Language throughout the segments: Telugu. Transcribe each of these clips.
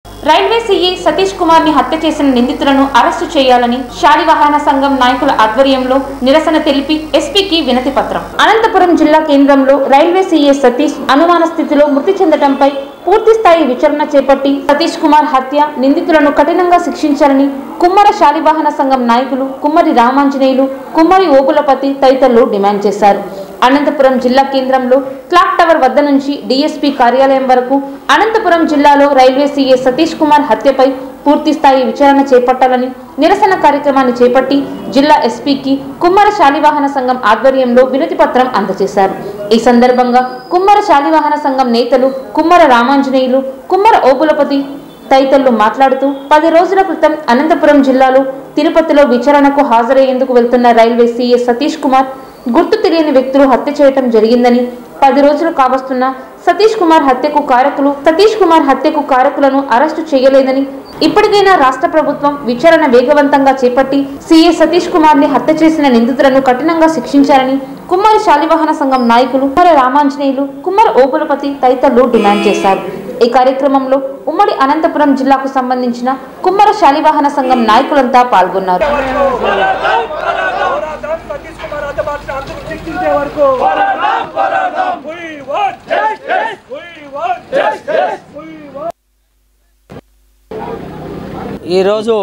రైల్వే సీఏ సతీష్ కుమార్ ని హత్య చేసిన నిందితులను అరెస్టు చేయాలని శాలివాహన సంఘం నాయకుల ఆధ్వర్యంలో నిరసన తెలిపి ఎస్పీకి వినతి పత్రం. అనంతపురం జిల్లా కేంద్రంలో రైల్వే సీఏ సతీష్ అనుమాన స్థితిలో మృతి చెందడంపై పూర్తిస్థాయి విచారణ చేపట్టి సతీష్ కుమార్ హత్య నిందితులను కఠినంగా శిక్షించాలని కుమ్మర శాలివాహన సంఘం నాయకులు కుమ్మరి రామాంజనేయులు, కుమ్మరి ఓపులపతి తదితరులు డిమాండ్ చేశారు. అనంతపురం జిల్లా కేంద్రంలో క్లాక్ టవర్ వద్ద నుంచి డీఎస్పీ కార్యాలయం వరకు అనంతపురం జిల్లాలో రైల్వే సీఏ సతీష్ కుమార్ హత్యపై పూర్తిస్థాయి విచారణ చేపట్టాలని నిరసన కార్యక్రమాన్ని చేపట్టి జిల్లా ఎస్పీకి కుమ్మర శాలివాహన సంఘం ఆధ్వర్యంలో వినతి పత్రం అందజేశారు. ఈ సందర్భంగా కుమ్మర శాలివాహన సంఘం నేతలు కుమ్మర రామాంజనేయులు, కుమ్మర ఓపులపతి తదితరులు మాట్లాడుతూ 10 రోజుల క్రితం అనంతపురం జిల్లాలో తిరుపతిలో విచారణకు హాజరయ్యేందుకు వెళ్తున్న రైల్వే సీఏ సతీష్ కుమార్ గుర్తు తెలియని వ్యక్తులు హత్య చేయడం జరిగిందని, 10 రోజులు కావస్తున్న సతీష్ కుమార్ హత్యకు కారకులను అరెస్టు చేయలేదని, ఇప్పటికైనా రాష్ట్ర ప్రభుత్వం విచారణ వేగవంతంగా చేపట్టి సీఏ సతీష్ కుమార్ ని హత్య చేసిన నిందితులను కఠినంగా శిక్షించాలని కుమ్మరి శాలివాహన సంఘం నాయకులు కుమ్మర రామాంజనేయులు, కుమ్మర ఓపులపతి తదితరులు డిమాండ్ చేశారు. ఈ కార్యక్రమంలో ఉమ్మడి అనంతపురం జిల్లాకు సంబంధించిన కుమ్మర శాలివాహన సంఘం నాయకులంతా పాల్గొన్నారు. ఈరోజు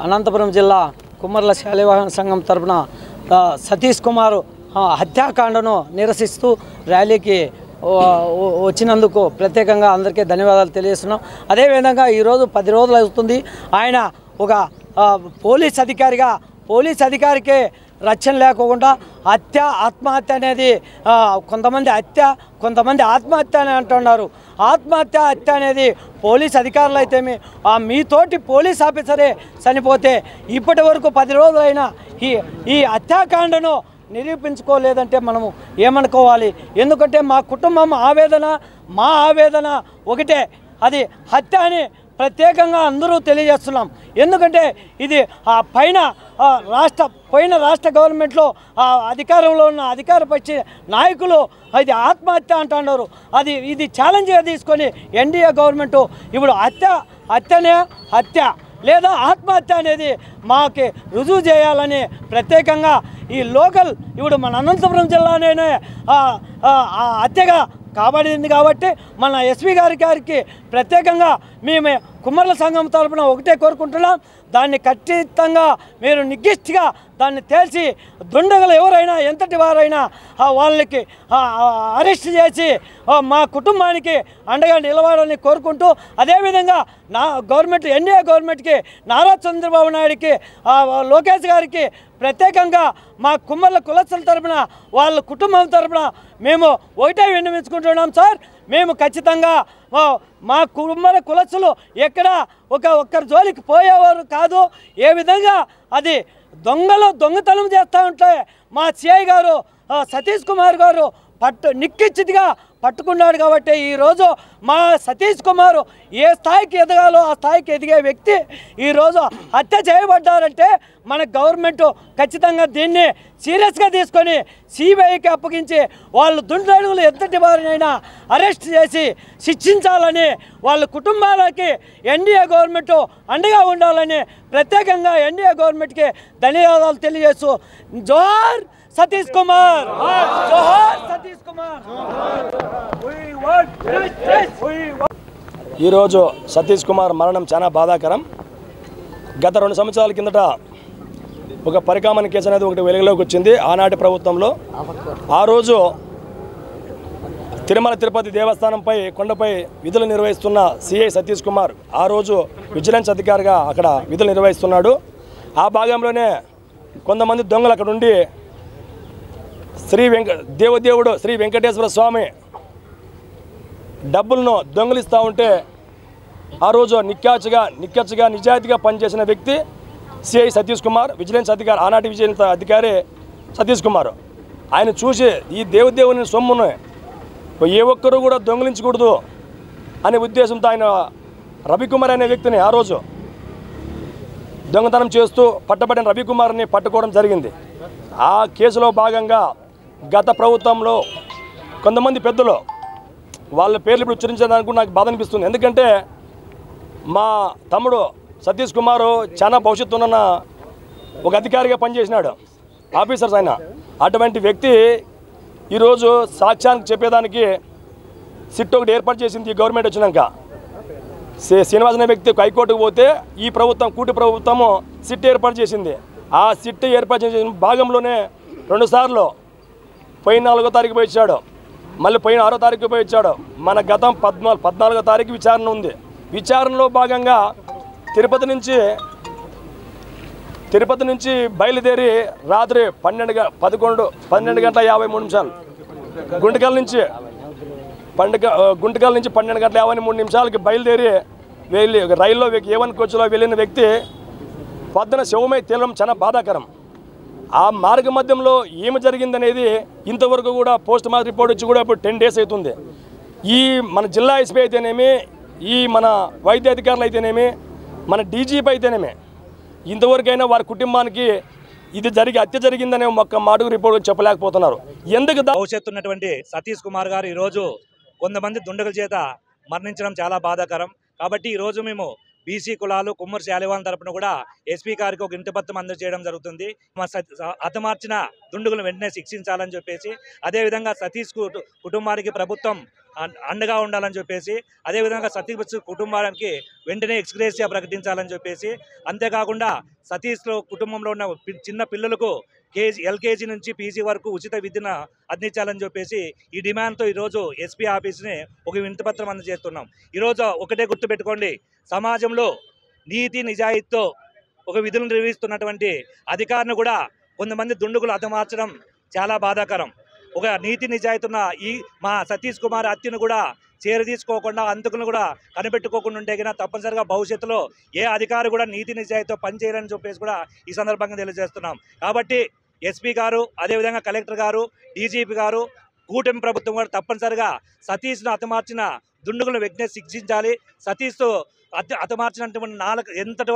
అనంతపురం జిల్లా కుమ్మర్ల శాలివాహన సంఘం తరపున సతీష్ కుమార్ హత్యాకాండను నిరసిస్తూ ర్యాలీకి వచ్చినందుకు ప్రత్యేకంగా అందరికీ ధన్యవాదాలు తెలియజేస్తున్నాం. అదేవిధంగా ఈరోజు 10 రోజులు అవుతుంది. ఆయన ఒక పోలీస్ అధికారికే రక్షణ లేకుండా ఆత్మహత్య అనేది కొంతమంది ఆత్మహత్య అని అంటున్నారు. హత్య అనేది పోలీస్ అధికారులు అయితేమి మీతోటి పోలీస్ ఆఫీసరే చనిపోతే ఇప్పటి వరకు 10 రోజులైనా ఈ హత్యాకాండను నిరూపించుకోలేదంటే మనము ఏమనుకోవాలి? ఎందుకంటే మా కుటుంబం మా ఆవేదన ఒకటే, అది హత్య అని ప్రత్యేకంగా అందరూ తెలియజేస్తున్నాం. ఎందుకంటే ఇది పోయిన రాష్ట్ర గవర్నమెంట్లో అధికారంలో ఉన్న అధికారపక్ష నాయకులు అది ఆత్మహత్య అంటున్నారు. ఇది ఛాలెంజ్గా తీసుకొని ఎన్డీఏ గవర్నమెంటు ఇప్పుడు హత్య లేదా ఆత్మహత్య అనేది మాకు రుజువు చేయాలని ప్రత్యేకంగా ఈ లోకల్ ఇప్పుడు మన అనంతపురం జిల్లాలోనే హత్యగా కాబడింది కాబట్టి మన ఎస్పీ గారికి ప్రత్యేకంగా మేము కుమ్మర్ల సంఘం తరపున ఒకటే కోరుకుంటున్నాం. దాన్ని ఖచ్చితంగా మీరు నిర్దిష్టంగా దాన్ని తేల్చి దుండగులు ఎవరైనా ఎంతటి వారైనా వాళ్ళకి అరెస్ట్ చేసి మా కుటుంబానికి అండగా నిలవాలని కోరుకుంటూ, అదేవిధంగా ఎన్డీఏ గవర్నమెంట్కి నారా చంద్రబాబు నాయుడికి లోకేష్ గారికి ప్రత్యేకంగా మా కుమ్మర్ల కులస్తుల తరపున వాళ్ళ కుటుంబం తరపున మేము ఒకటే విన్నవించుకుంటున్నాం. సార్, మేము ఖచ్చితంగా మా కుమ్మర కులస్తులు ఎక్కడ ఒక్కరి జోలికి పోయేవారు కాదు. ఏ విధంగా అది దొంగతనం చేస్తూ ఉంటే మా సిఐ గారు సతీష్ కుమార్ గారు నిక్కిచ్చిగా పట్టుకున్నాడు. కాబట్టి ఈరోజు మా సతీష్ కుమార్ ఏ స్థాయికి ఎదగాలో ఆ స్థాయికి ఎదిగే వ్యక్తి ఈరోజు హత్య చేయబడ్డారంటే మన గవర్నమెంట్ ఖచ్చితంగా దీన్ని సీరియస్గా తీసుకొని సిబిఐకి అప్పగించి వాళ్ళు దుండగులు ఎంతటి వారినైనా అరెస్ట్ చేసి శిక్షించాలని వాళ్ళ కుటుంబాలకి ఎన్డీఏ గవర్నమెంట్ అండగా ఉండాలని ప్రత్యేకంగా ఎన్డీఏ గవర్నమెంట్కి ధన్యవాదాలు తెలియజేస్తూ జోహార్ సతీష్ కుమార్, జోహార్ సతీష్ కుమార్. ఈరోజు సతీష్ కుమార్ మరణం చాలా బాధాకరం. గత 2 సంవత్సరాల కిందట ఒక పరికామన్ కేసు అనేది ఒకటి వెలుగులోకి వచ్చింది ఆనాటి ప్రభుత్వంలో. ఆ రోజు తిరుపతి దేవస్థానంపై కొండపై విధులు నిర్వహిస్తున్న సిఐ సతీష్ కుమార్ ఆ రోజు విజిలెన్స్ అధికారిగా అక్కడ విధులు నిర్వహిస్తున్నాడు. ఆ భాగంలోనే కొంతమంది దొంగలు అక్కడ ఉండి దేవదేవుడు శ్రీ వెంకటేశ్వర స్వామి డబ్బులను దొంగిలిస్తూ ఉంటే ఆ రోజు నిక్కచ్చిగా నిజాయితీగా పనిచేసిన వ్యక్తి సిఐ సతీష్ కుమార్, విజిలెన్స్ అధికారి, ఆనాటి విజిలెన్స్ అధికారి సతీష్ కుమార్. ఆయన చూసి ఈ దేవదేవుని సొమ్మును ఏ ఒక్కరూ కూడా దొంగిలించకూడదు అనే ఉద్దేశంతో ఆయన రవికుమార్ అనే వ్యక్తిని ఆ రోజు దొంగతనం చేస్తూ పట్టబడిన రవికుమార్ని పట్టుకోవడం జరిగింది. ఆ కేసులో భాగంగా గత ప్రభుత్వంలో కొంతమంది పెద్దలు వాళ్ళ పేర్లు ఇప్పుడు ఉచ్చరించడానికి నాకు బాధ అనిపిస్తుంది. ఎందుకంటే మా తమ్ముడు సతీష్ కుమార్ చాలా భవిష్యత్తు ఉన్న ఒక అధికారిగా పనిచేసినాడు, ఆఫీసర్స్ ఆయన. అటువంటి వ్యక్తి ఈరోజు సాక్ష్యానికి చెప్పేదానికి సిట్ ఒకటి ఏర్పాటు చేసింది ఈ గవర్నమెంట్ వచ్చినాక. శ్రీనివాస్ అనే వ్యక్తి హైకోర్టుకు పోతే ఈ ప్రభుత్వం కూటి ప్రభుత్వము సిట్ ఏర్పాటు చేసింది. ఆ సిట్ ఏర్పాటు చేసిన భాగంలోనే 2 సార్లు పోయిన 4వ తారీఖు పోయి ఇచ్చాడు, మళ్ళీ పోయిన 6వ తారీఖు పోయి ఇచ్చాడు. మన గతం 14వ తారీఖు విచారణ ఉంది. విచారణలో భాగంగా తిరుపతి నుంచి బయలుదేరి రాత్రి 12 గంటల 53 నిమిషాలు గుంటకల్ నుంచి 12 గంటల 53 నిమిషాలకి బయలుదేరి వెళ్ళి రైల్లో A1 కోచ్లో వెళ్ళిన వ్యక్తి పొద్దున శవమై తేలడం చాలా బాధాకరం. ఆ మార్గ మధ్యంలో ఏమి జరిగిందనేది ఇంతవరకు కూడా పోస్ట్ మార్టం రిపోర్ట్ వచ్చి కూడా ఇప్పుడు 10 డేస్ అవుతుంది. ఈ మన జిల్లా ఎస్పీ అయితేనేమి, ఈ మన వైద్య అధికారులు అయితేనేమి, మన డీజీపీ అయితేనేమి ఇంతవరకైనా వారి కుటుంబానికి ఇది హత్య జరిగిందనే ఒక్క మాటకు రిపోర్ట్ చెప్పలేకపోతున్నారు. ఎందుకు భవిష్యత్తు ఉన్నటువంటి సతీష్ కుమార్ గారు ఈరోజు కొంతమంది దుండగుల చేత మరణించడం చాలా బాధాకరం. కాబట్టి ఈరోజు మేము బీసీ కులాలు కుమ్మరి శాలివాన్ తరపున కూడా ఎస్పీ గారికి ఒక ఇంటిపత్రం అందజేయడం జరుగుతుంది. హతమార్చిన దుండగులను వెంటనే శిక్షించాలని చెప్పేసి, అదేవిధంగా సతీష్ కుటుంబానికి ప్రభుత్వం అండగా ఉండాలని చెప్పేసి, అదేవిధంగా సతీష్ కుటుంబానికి వెంటనే ఎక్స్గ్రేషియా ప్రకటించాలని చెప్పేసి, అంతేకాకుండా సతీష్ కుటుంబంలో ఉన్న చిన్న పిల్లలకు ఎల్కేజీ నుంచి పీజీ వరకు ఉచిత విద్యను అందించాలని చెప్పేసి ఈ డిమాండ్తో ఈరోజు ఎస్పీ ఆఫీస్ని ఒక వినతిపత్రం అందజేస్తున్నాం. ఈరోజు ఒకటే గుర్తుపెట్టుకోండి, సమాజంలో నీతి నిజాయితీతో ఒక విధులు నిర్వహిస్తున్నటువంటి అధికారిని కూడా కొంతమంది దుండగులు హతమార్చడం చాలా బాధాకరం. ఒక నీతి నిజాయితీ ఉన్న ఈ మా సతీష్ కుమార్ హత్యను కూడా చేరదీసుకోకుండా, అంతకులను కూడా కనిపెట్టుకోకుండా ఉంటే కన్నా తప్పనిసరిగా భవిష్యత్తులో ఏ అధికారి కూడా నీతి నిజాయితీతో పనిచేయాలని చెప్పేసి కూడా ఈ సందర్భంగా తెలియజేస్తున్నాం. కాబట్టి ఎస్పీ గారు, అదేవిధంగా కలెక్టర్ గారు, డీజీపీ గారు, కూటమి ప్రభుత్వం కూడా తప్పనిసరిగా సతీష్ను హతమార్చిన దుండగులను వెంటనే శిక్షించాలి. సతీష్తో హతమార్చినటువంటి ఎంతటి